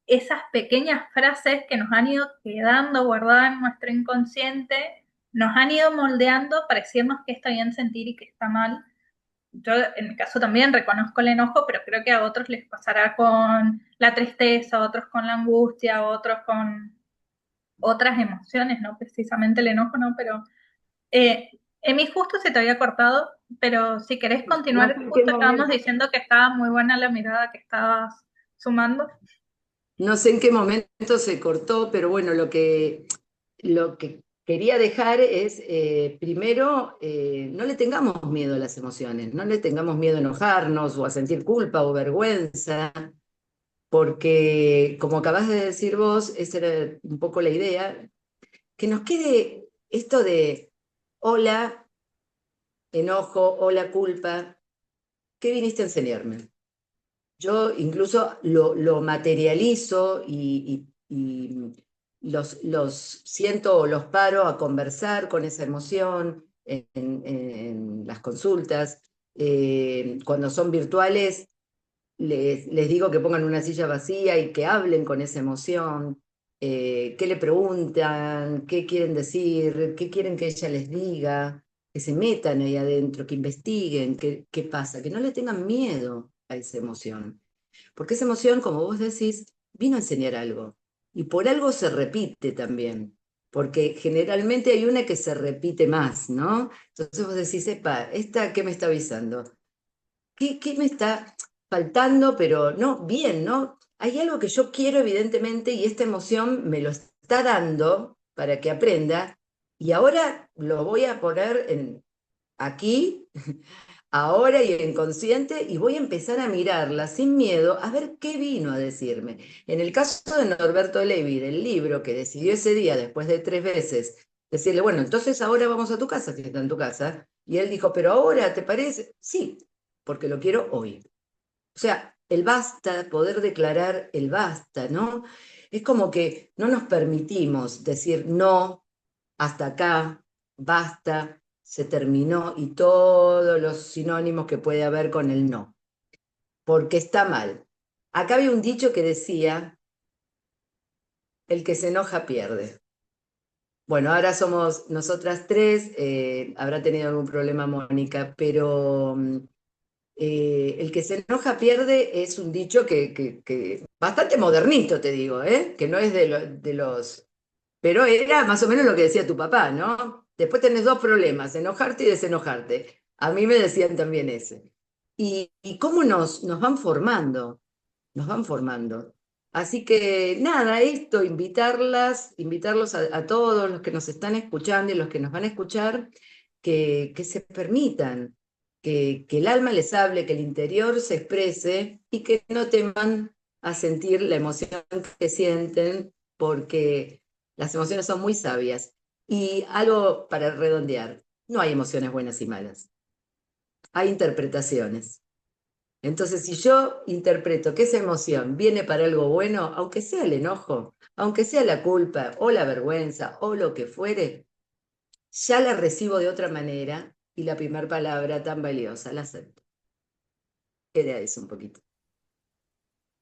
[SPEAKER 1] esas pequeñas frases que nos han ido quedando guardadas en nuestro inconsciente nos han ido moldeando para decirnos que está bien sentir y que está mal? Yo en mi caso también reconozco el enojo, pero creo que a otros les pasará con la tristeza, a otros con la angustia, a otros con otras emociones, no precisamente el enojo, ¿no? Pero Emi, justo se te había cortado, pero si querés
[SPEAKER 4] No
[SPEAKER 1] continuar,
[SPEAKER 4] sé en qué
[SPEAKER 1] justo estábamos
[SPEAKER 4] momento,
[SPEAKER 1] diciendo que estaba muy buena la mirada que estabas sumando.
[SPEAKER 4] no sé en qué momento se cortó, pero bueno, lo que quería dejar es, primero, no le tengamos miedo a las emociones, no le tengamos miedo a enojarnos o a sentir culpa o vergüenza, porque como acabas de decir vos, esa era un poco la idea, que nos quede esto de hola, enojo, hola, culpa, ¿qué viniste a enseñarme? Yo incluso lo materializo y los siento o los paro a conversar con esa emoción en las consultas. Cuando son virtuales, les digo que pongan una silla vacía y que hablen con esa emoción. ¿Qué le preguntan? ¿Qué quieren decir? ¿Qué quieren que ella les diga? Que se metan ahí adentro, que investiguen qué pasa, que no le tengan miedo a esa emoción. Porque esa emoción, como vos decís, vino a enseñar algo. Y por algo se repite también. Porque generalmente hay una que se repite más, ¿no? Entonces vos decís, epa, ¿esta qué me está avisando? ¿Qué me está faltando? Pero no, bien, ¿no? Hay algo que yo quiero, evidentemente, y esta emoción me lo está dando para que aprenda. Y ahora lo voy a poner aquí ahora y en consciente, y voy a empezar a mirarla sin miedo a ver qué vino a decirme. En el caso de Norberto Levi, del libro, que decidió ese día, después de 3 veces, decirle, bueno, entonces ahora vamos a tu casa, que está en tu casa, y él dijo, pero ahora, ¿te parece? Sí, porque lo quiero hoy. O sea, el basta, poder declarar el basta, ¿no? Es como que no nos permitimos decir no, hasta acá, basta, se terminó y todos los sinónimos que puede haber con el no, porque está mal. Acá había un dicho que decía, el que se enoja pierde. Bueno, ahora somos nosotras tres, habrá tenido algún problema Mónica, pero el que se enoja pierde es un dicho que bastante modernito, te digo, que no es de los... Pero era más o menos lo que decía tu papá, ¿no? Después tenés dos problemas, enojarte y desenojarte. A mí me decían también ese. Y cómo nos van formando, nos van formando. Así que nada, esto, invitarlos a todos los que nos están escuchando y los que nos van a escuchar, que se permitan, que el alma les hable, que el interior se exprese y que no teman a sentir la emoción que sienten, porque las emociones son muy sabias. Y algo para redondear, no hay emociones buenas y malas, hay interpretaciones. Entonces, si yo interpreto que esa emoción viene para algo bueno, aunque sea el enojo, aunque sea la culpa o la vergüenza o lo que fuere, ya la recibo de otra manera y la primera palabra tan valiosa la acepto. Era eso un poquito.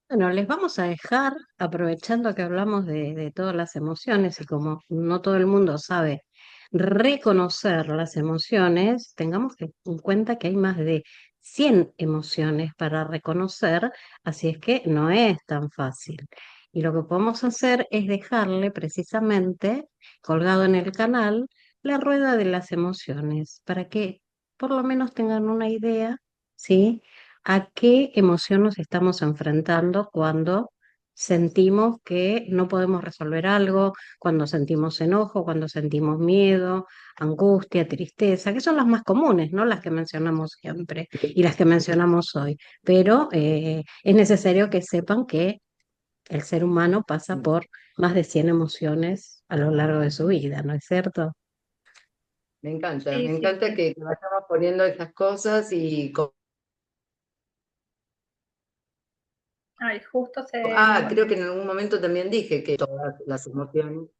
[SPEAKER 3] Bueno, les vamos a dejar, aprovechando que hablamos de todas las emociones y como no todo el mundo sabe reconocer las emociones, tengamos en cuenta que hay más de 100 emociones para reconocer, así es que no es tan fácil. Y lo que podemos hacer es dejarle precisamente colgado en el canal la rueda de las emociones, para que por lo menos tengan una idea, ¿sí? A qué emoción nos estamos enfrentando cuando sentimos que no podemos resolver algo, cuando sentimos enojo, cuando sentimos miedo, angustia, tristeza, que son las más comunes, ¿no? Las que mencionamos siempre y las que mencionamos hoy. Pero es necesario que sepan que el ser humano pasa por más de 100 emociones a lo largo de su vida, ¿no es cierto?
[SPEAKER 1] Sí,
[SPEAKER 4] Me
[SPEAKER 1] sí,
[SPEAKER 4] encanta
[SPEAKER 1] sí.
[SPEAKER 4] que vayamos poniendo esas cosas y...
[SPEAKER 1] Ay, justo se...
[SPEAKER 4] creo que en algún momento también dije que todas las emociones,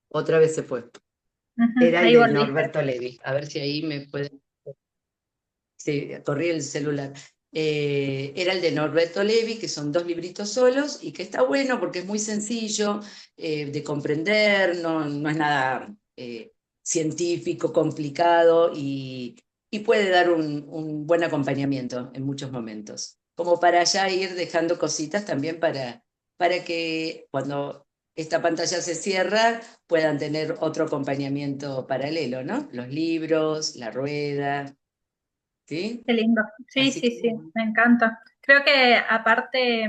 [SPEAKER 4] otra vez se fue.
[SPEAKER 1] Ujú,
[SPEAKER 4] Era el
[SPEAKER 1] ahí
[SPEAKER 4] de
[SPEAKER 1] volviste.
[SPEAKER 4] Norberto Levi. A ver si ahí me puede... Sí, corrí el celular. Era el de Norberto Levi, que son 2 libritos solos y que está bueno porque es muy sencillo de comprender, no es nada científico, complicado y puede dar un buen acompañamiento en muchos momentos. Como para ya ir dejando cositas también para que cuando esta pantalla se cierra puedan tener otro acompañamiento paralelo, ¿no? Los libros, la rueda, ¿sí?
[SPEAKER 1] Qué lindo. Sí,
[SPEAKER 4] Así
[SPEAKER 1] sí,
[SPEAKER 4] que
[SPEAKER 1] sí,
[SPEAKER 4] bueno.
[SPEAKER 1] me encanta. Creo que aparte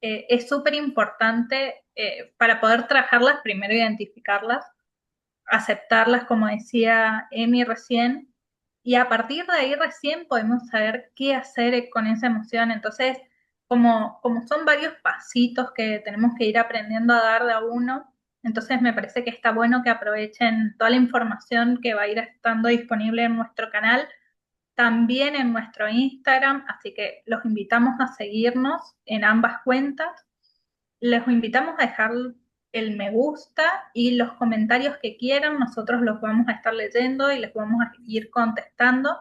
[SPEAKER 1] es súper importante para poder trabajarlas, primero identificarlas, aceptarlas, como decía Emi recién, y a partir de ahí recién podemos saber qué hacer con esa emoción. Entonces, como son varios pasitos que tenemos que ir aprendiendo a dar de a uno, entonces me parece que está bueno que aprovechen toda la información que va a ir estando disponible en nuestro canal, también en nuestro Instagram, así que los invitamos a seguirnos en ambas cuentas. Les invitamos a dejar el me gusta y los comentarios que quieran, nosotros los vamos a estar leyendo y les vamos a ir contestando.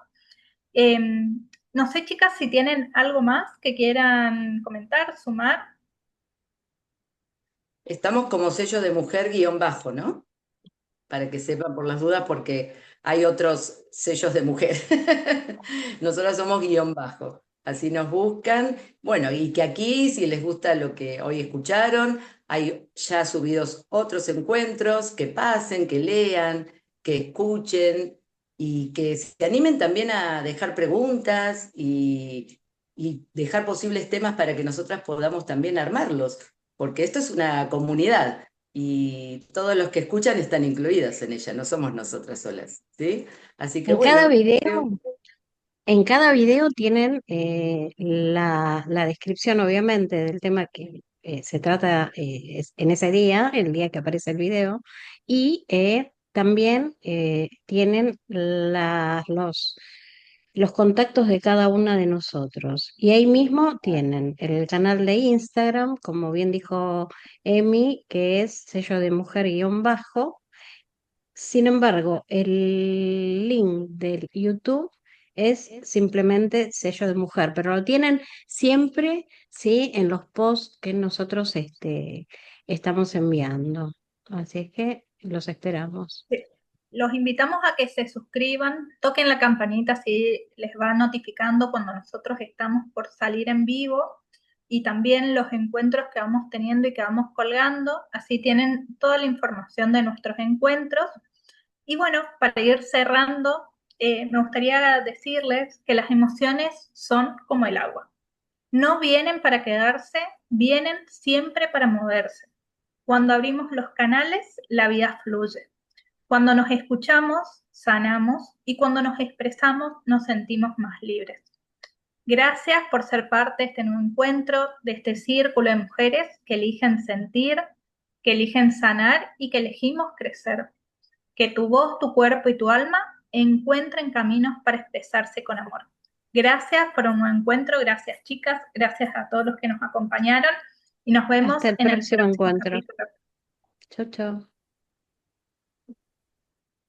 [SPEAKER 1] Eh, no sé, chicas, si tienen algo más que quieran comentar, sumar.
[SPEAKER 4] Estamos como sello de mujer guión bajo, ¿no? Para que sepan por las dudas, porque hay otros sellos de mujer. Nosotros somos guión bajo. Así nos buscan. Bueno, y que aquí, si les gusta lo que hoy escucharon, hay ya subidos otros encuentros, que pasen, que lean, que escuchen y que se animen también a dejar preguntas y dejar posibles temas para que nosotras podamos también armarlos, porque esto es una comunidad y todos los que escuchan están incluidos en ella, no somos nosotras solas, ¿sí? Así que
[SPEAKER 3] En cada
[SPEAKER 4] bueno,
[SPEAKER 3] video
[SPEAKER 4] creo...
[SPEAKER 3] En cada video tienen la descripción, obviamente, del tema que se trata en ese día, el día que aparece el video, y también tienen los contactos de cada una de nosotros. Y ahí mismo tienen el canal de Instagram, como bien dijo Emi, que es sello de mujer guión bajo. Sin embargo, el link del YouTube es simplemente sello de mujer, pero lo tienen siempre, sí, en los posts que nosotros estamos enviando. Así es que los esperamos.
[SPEAKER 1] Los invitamos a que se suscriban, toquen la campanita así les va notificando cuando nosotros estamos por salir en vivo y también los encuentros que vamos teniendo y que vamos colgando, así tienen toda la información de nuestros encuentros. Y bueno, para ir cerrando, me gustaría decirles que las emociones son como el agua. No vienen para quedarse, vienen siempre para moverse. Cuando abrimos los canales, la vida fluye. Cuando nos escuchamos, sanamos y cuando nos expresamos, nos sentimos más libres. Gracias por ser parte de este nuevo encuentro, de este círculo de mujeres que eligen sentir, que eligen sanar y que elegimos crecer. Que tu voz, tu cuerpo y tu alma encuentren caminos para expresarse con amor. Gracias por un nuevo encuentro, gracias chicas, gracias a todos los que nos acompañaron y nos vemos
[SPEAKER 3] Hasta el
[SPEAKER 1] en el
[SPEAKER 3] próximo
[SPEAKER 1] próximo
[SPEAKER 3] encuentro.
[SPEAKER 1] capítulo.
[SPEAKER 3] Chau, chau.